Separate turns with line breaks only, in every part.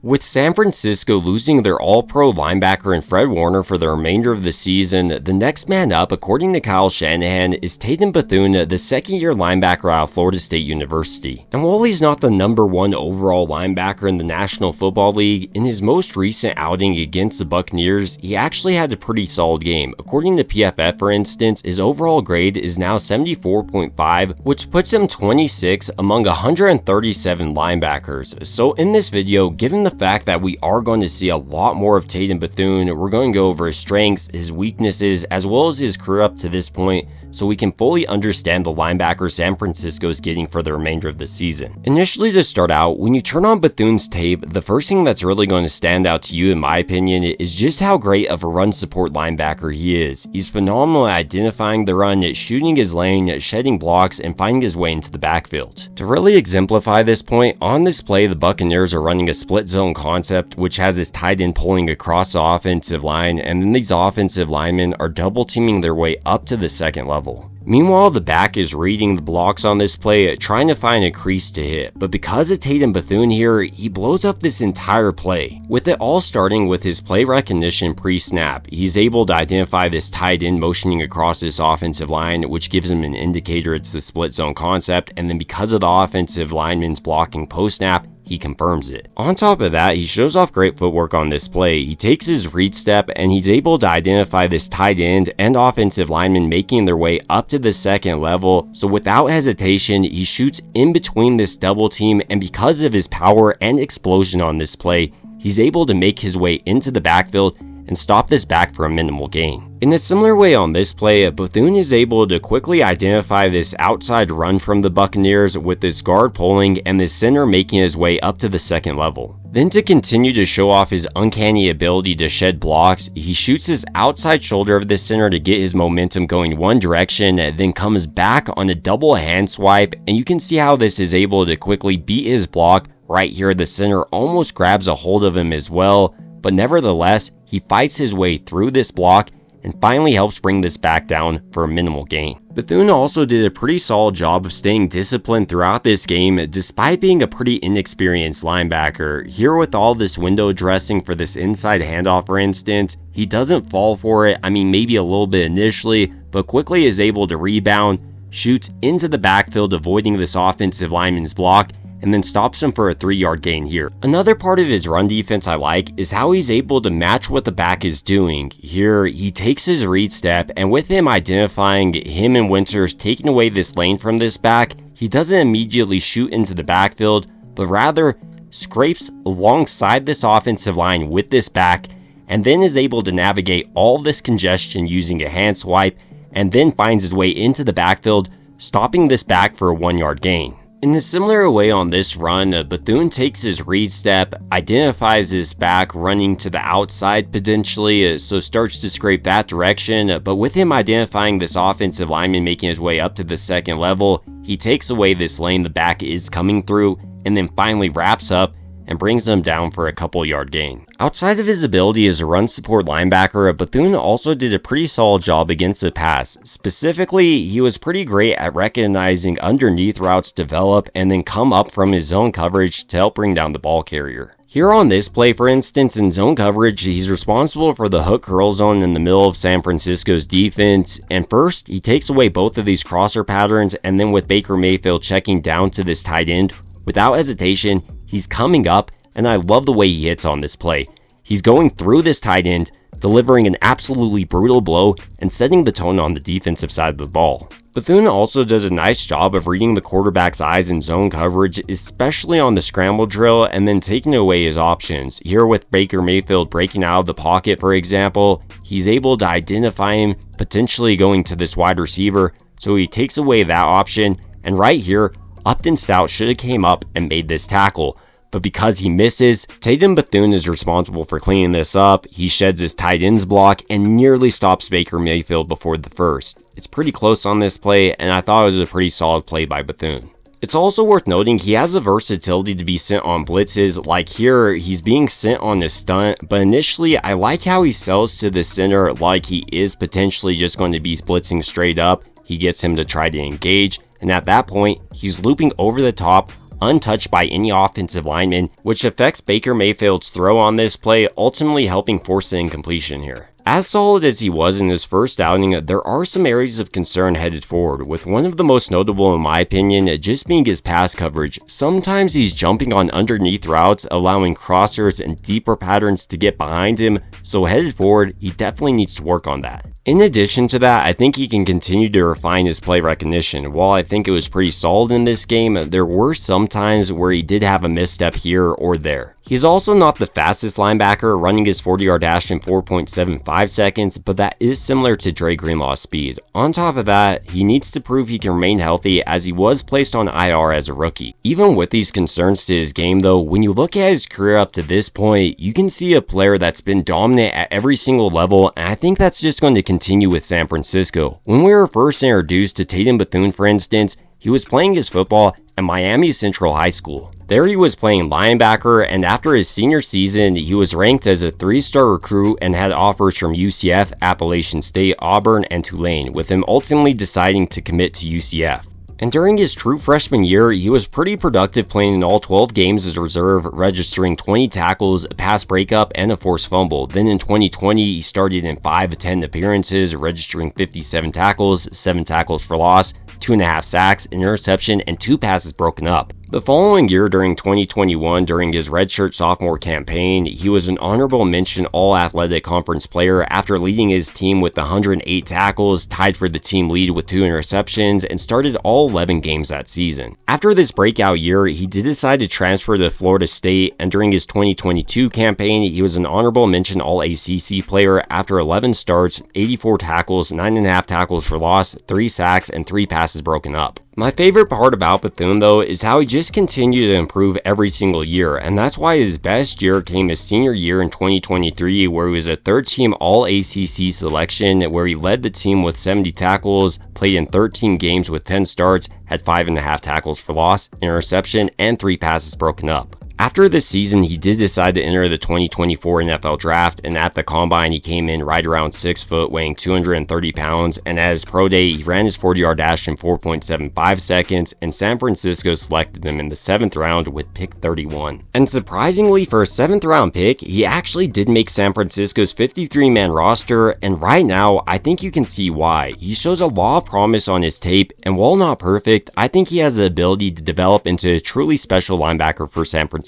With San Francisco losing their all-pro linebacker in Fred Warner for the remainder of the season, the next man up, according to Kyle Shanahan, is Tatum Bethune, the second-year linebacker out of Florida State University. And while he's not the #1 overall linebacker in the National Football League, in his most recent outing against the Buccaneers, he actually had a pretty solid game. According to PFF, for instance, his overall grade is now 74.5, which puts him 26 among 137 linebackers. So in this video, given the fact that we are going to see a lot more of Tatum Bethune, we're going to go over his strengths, his weaknesses, as well as his career up to this point, so we can fully understand the linebacker San Francisco is getting for the remainder of the season. Initially, to start out, when you turn on Bethune's tape, the first thing that's really going to stand out to you, in my opinion, is just how great of a run support linebacker he is. He's phenomenal at identifying the run, shooting his lane, shedding blocks, and finding his way into the backfield. To really exemplify this point, on this play, the Buccaneers are running a split zone concept, which has his tight end pulling across the offensive line, and then these offensive linemen are double teaming their way up to the second level. Meanwhile, the back is reading the blocks on this play, trying to find a crease to hit, but because of Tatum Bethune here, he blows up this entire play. With it all starting with his play recognition pre-snap, he's able to identify this tight end motioning across this offensive line, which gives him an indicator it's the split zone concept, and then because of the offensive lineman's blocking post-snap, he confirms it. On top of that, he shows off great footwork on this play. He takes his read step and he's able to identify this tight end and offensive lineman making their way up to the second level. So without hesitation, he shoots in between this double team, and because of his power and explosion on this play, he's able to make his way into the backfield and stop this back for a minimal gain. In a similar way on this play, Bthun is able to quickly identify this outside run from the Buccaneers with this guard pulling and this center making his way up to the second level. Then to continue to show off his uncanny ability to shed blocks, he shoots his outside shoulder of the center to get his momentum going one direction, then comes back on a double hand swipe, and you can see how this is able to quickly beat his block. Right here, the center almost grabs a hold of him as well, but nevertheless, he fights his way through this block and finally helps bring this back down for a minimal gain. Bthune also did a pretty solid job of staying disciplined throughout this game despite being a pretty inexperienced linebacker. Here with all this window dressing for this inside handoff, for instance, he doesn't fall for it. I mean, maybe a little bit initially, but quickly is able to rebound, shoots into the backfield avoiding this offensive lineman's block, and then stops him for a 3-yard gain here. Another part of his run defense I like is how he's able to match what the back is doing. Here, he takes his read step, and with him identifying him and Winters taking away this lane from this back, he doesn't immediately shoot into the backfield, but rather scrapes alongside this offensive line with this back, and then is able to navigate all this congestion using a hand swipe, and then finds his way into the backfield, stopping this back for a 1-yard gain. In a similar way on this run, Bthune takes his read step, identifies his back running to the outside potentially, so starts to scrape that direction, but with him identifying this offensive lineman making his way up to the second level, he takes away this lane the back is coming through, and then finally wraps up and brings him down for a couple-yard gain. Outside of his ability as a run support linebacker, Bthune also did a pretty solid job against the pass. Specifically, he was pretty great at recognizing underneath routes develop and then come up from his zone coverage to help bring down the ball carrier. Here on this play, for instance, in zone coverage, he's responsible for the hook curl zone in the middle of San Francisco's defense, and first, he takes away both of these crosser patterns, and then with Baker Mayfield checking down to this tight end, without hesitation, he's coming up, and I love the way he hits on this play. He's going through this tight end, delivering an absolutely brutal blow, and setting the tone on the defensive side of the ball. Bthune also does a nice job of reading the quarterback's eyes in zone coverage, especially on the scramble drill, and then taking away his options. Here with Baker Mayfield breaking out of the pocket, for example, he's able to identify him potentially going to this wide receiver, so he takes away that option, and right here, Upton Stout should have came up and made this tackle, but because he misses, Tatum Bethune is responsible for cleaning this up. He sheds his tight end's block and nearly stops Baker Mayfield before the first. It's pretty close on this play, and I thought it was a pretty solid play by Bthune. It's also worth noting he has the versatility to be sent on blitzes. Like here, he's being sent on a stunt, but initially I like how he sells to the center like he is potentially just going to be blitzing straight up. He gets him to try to engage, and at that point, he's looping over the top untouched by any offensive lineman, which affects Baker Mayfield's throw on this play, ultimately helping force the incompletion here. As solid as he was in his first outing, there are some areas of concern headed forward, with one of the most notable in my opinion just being his pass coverage. Sometimes he's jumping on underneath routes, allowing crossers and deeper patterns to get behind him, so headed forward, he definitely needs to work on that. In addition to that, I think he can continue to refine his play recognition. While I think it was pretty solid in this game, there were some times where he did have a misstep here or there. He's also not the fastest linebacker, running his 40-yard dash in 4.75 seconds, but that is similar to Dre Greenlaw's speed. On top of that, he needs to prove he can remain healthy as he was placed on IR as a rookie. Even with these concerns to his game though, when you look at his career up to this point, you can see a player that's been dominant at every single level, and I think that's just going to continue with San Francisco. When we were first introduced to Tatum Bethune, for instance, he was playing his football at Miami Central High School. There he was playing linebacker, and after his senior season, he was ranked as a 3-star recruit and had offers from UCF, Appalachian State, Auburn, and Tulane, with him ultimately deciding to commit to UCF. And during his true freshman year, he was pretty productive, playing in all 12 games as a reserve, registering 20 tackles, a pass breakup, and a forced fumble. Then in 2020, he started in 5 of 10 appearances, registering 57 tackles, 7 tackles for loss, 2.5 sacks, an interception, and 2 passes broken up. The following year, during 2021, during his redshirt sophomore campaign, he was an honorable mention All-Athletic Conference player after leading his team with 108 tackles, tied for the team lead with 2 interceptions, and started all 11 games that season. After this breakout year, he did decide to transfer to Florida State, and during his 2022 campaign, he was an honorable mention All-ACC player after 11 starts, 84 tackles, 9.5 tackles for loss, 3 sacks, and 3 passes broken up. My favorite part about Bthun though is how he just continued to improve every single year, and that's why his best year came his senior year in 2023, where he was a 3rd-team All-ACC selection, where he led the team with 70 tackles, played in 13 games with 10 starts, had 5.5 tackles for loss, interception, and 3 passes broken up. After this season, he did decide to enter the 2024 NFL Draft, and at the Combine, he came in right around 6 foot, weighing 230 pounds, and at his pro day, he ran his 40-yard dash in 4.75 seconds, and San Francisco selected him in the 7th round with pick 31. And surprisingly, for a 7th round pick, he actually did make San Francisco's 53-man roster, and right now, I think you can see why. He shows a lot of promise on his tape, and while not perfect, I think he has the ability to develop into a truly special linebacker for San Francisco.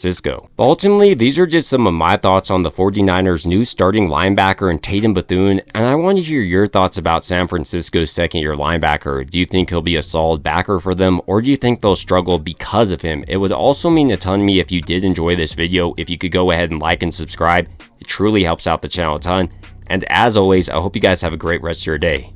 But ultimately, these are just some of my thoughts on the 49ers' new starting linebacker in Tatum Bethune, and I want to hear your thoughts about San Francisco's second-year linebacker. Do you think he'll be a solid backer for them, or do you think they'll struggle because of him? It would also mean a ton to me if you did enjoy this video, if you could go ahead and like and subscribe. It truly helps out the channel a ton. And as always, I hope you guys have a great rest of your day.